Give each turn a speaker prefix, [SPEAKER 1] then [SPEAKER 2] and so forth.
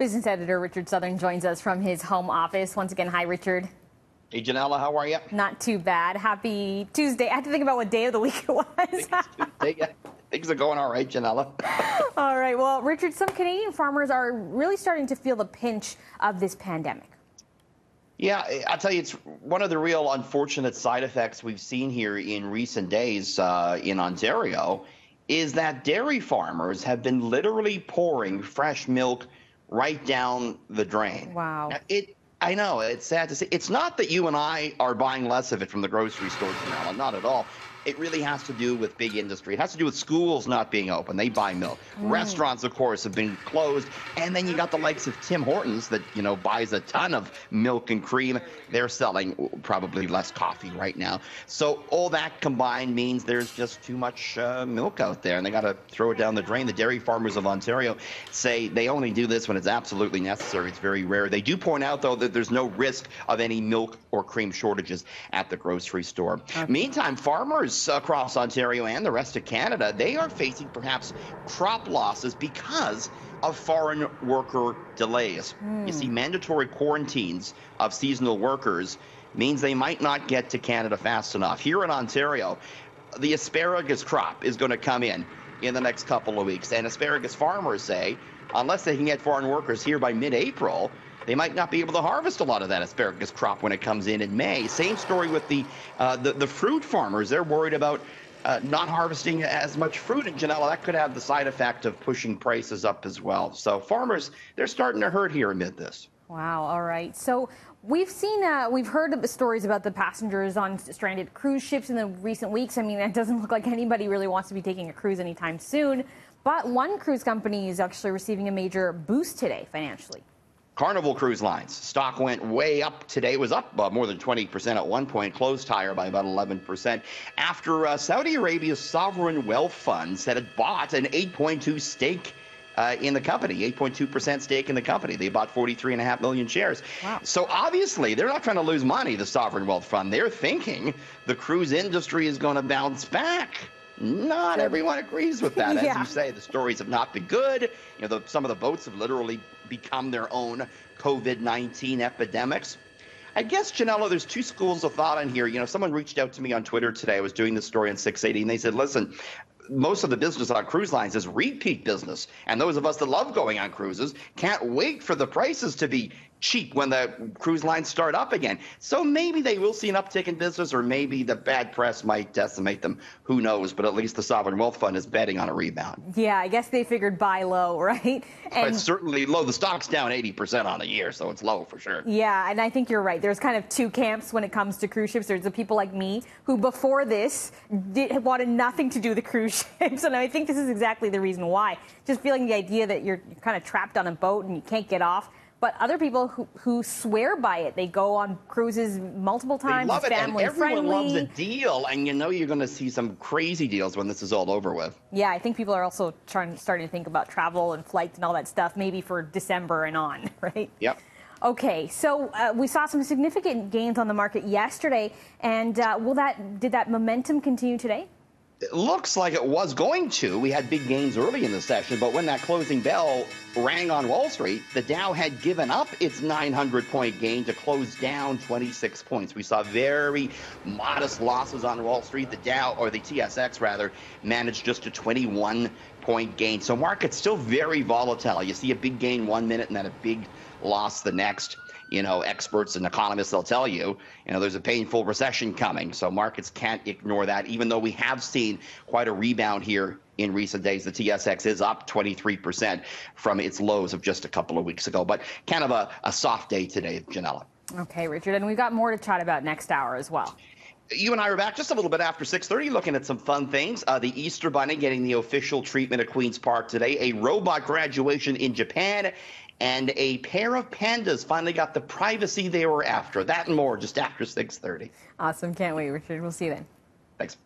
[SPEAKER 1] Business editor Richard Southern joins us from his home office. Once again, hi, Richard.
[SPEAKER 2] Hey, Janella, how are you?
[SPEAKER 1] Not too bad. Happy Tuesday. I had to think about what day of the week it was.
[SPEAKER 2] Things are going all right, Janella.
[SPEAKER 1] All right. Well, Richard, some Canadian farmers are really starting to feel the pinch of this pandemic.
[SPEAKER 2] Yeah, I'll tell you, it's one of the real unfortunate side effects we've seen here in recent days in Ontario is that dairy farmers have been literally pouring fresh milk right down the drain.
[SPEAKER 1] Wow.
[SPEAKER 2] Now, I know, it's sad to say. It's not that you and I are buying less of it from the grocery stores, Janella, not at all. It really has to do with big industry. It has to do with schools not being open. They buy milk. Restaurants, of course, have been closed. And then you got the likes of Tim Hortons that, buys a ton of milk and cream. They're selling probably less coffee right now. So all that combined means there's just too much milk out there, and they got to throw it down the drain. The dairy farmers of Ontario say they only do this when it's absolutely necessary. It's very rare. They do point out, though, that there's no risk of any milk or cream shortages at the grocery store. Okay. Meantime, farmers across Ontario and the rest of Canada, they are facing perhaps crop losses because of foreign worker delays. You see, mandatory quarantines of seasonal workers means they might not get to Canada fast enough. Here in Ontario, the asparagus crop is going to come in the next couple of weeks, and asparagus farmers say unless they can get foreign workers here by mid-April, they might not be able to harvest a lot of that asparagus crop when it comes in May. Same story with the fruit farmers. They're worried about not harvesting as much fruit. And Janella, that could have the side effect of pushing prices up as well. So farmers, they're starting to hurt here amid this.
[SPEAKER 1] Wow. All right. So we've heard of the stories about the passengers on stranded cruise ships in the recent weeks. I mean, it doesn't look like anybody really wants to be taking a cruise anytime soon. But one cruise company is actually receiving a major boost today financially.
[SPEAKER 2] Carnival Cruise Lines. Stock went way up today. It was up more than 20% at one point, closed higher by about 11%. After Saudi Arabia's sovereign wealth fund said it bought an 8.2 stake in the company, 8.2% stake in the company. They bought 43.5 million shares. Wow. So obviously, they're not trying to lose money, the sovereign wealth fund. They're thinking the cruise industry is going to bounce back. Not everyone agrees with that. As you say, the stories have not been good. Some of the boats have literally become their own COVID-19 epidemics. I guess, Janella, there's two schools of thought on here. Someone reached out to me on Twitter today. I was doing this story on 680, and they said, listen, most of the business on cruise lines is repeat business. And those of us that love going on cruises can't wait for the prices to be cheap when the cruise lines start up again. So maybe they will see an uptick in business, or maybe the bad press might decimate them. Who knows? But at least the Sovereign Wealth Fund is betting on a rebound.
[SPEAKER 1] Yeah, I guess they figured buy low, right?
[SPEAKER 2] And it's certainly low. The stock's down 80% on the year, so it's low for sure.
[SPEAKER 1] Yeah, and I think you're right. There's kind of two camps when it comes to cruise ships. There's the people like me who before this wanted nothing to do with the cruise ships, and I think this is exactly the reason why. Just feeling the idea that you're kind of trapped on a boat and you can't get off. But other people who swear by it, they go on cruises multiple times.
[SPEAKER 2] They love it, and everyone loves a
[SPEAKER 1] friendly.
[SPEAKER 2] deal, and you're going to see some crazy deals when this is all over with.
[SPEAKER 1] Yeah, I think people are also starting to think about travel and flights and all that stuff, maybe for December and on, right?
[SPEAKER 2] Yep.
[SPEAKER 1] Okay, so we saw some significant gains on the market yesterday, and did that momentum continue today?
[SPEAKER 2] It looks like it was going to. We had big gains early in the session, but when that closing bell rang on Wall Street, the Dow had given up its 900-point gain to close down 26 points. We saw very modest losses on Wall Street. The Dow, or the TSX rather, managed just a 21-point gain. So market's still very volatile. You see a big gain 1 minute and then a big loss the next. Experts and economists, they'll tell you, there's a painful recession coming. So markets can't ignore that, even though we have seen quite a rebound here in recent days. The TSX is up 23% from its lows of just a couple of weeks ago. But kind of a soft day today, Janella.
[SPEAKER 1] Okay, Richard, and we've got more to chat about next hour as well.
[SPEAKER 2] You and I are back just a little bit after 6:30 looking at some fun things. The Easter Bunny getting the official treatment at Queen's Park today, a robot graduation in Japan, and a pair of pandas finally got the privacy they were after. That and more just after 6:30.
[SPEAKER 1] Awesome. Can't wait, Richard. We'll see you then.
[SPEAKER 2] Thanks.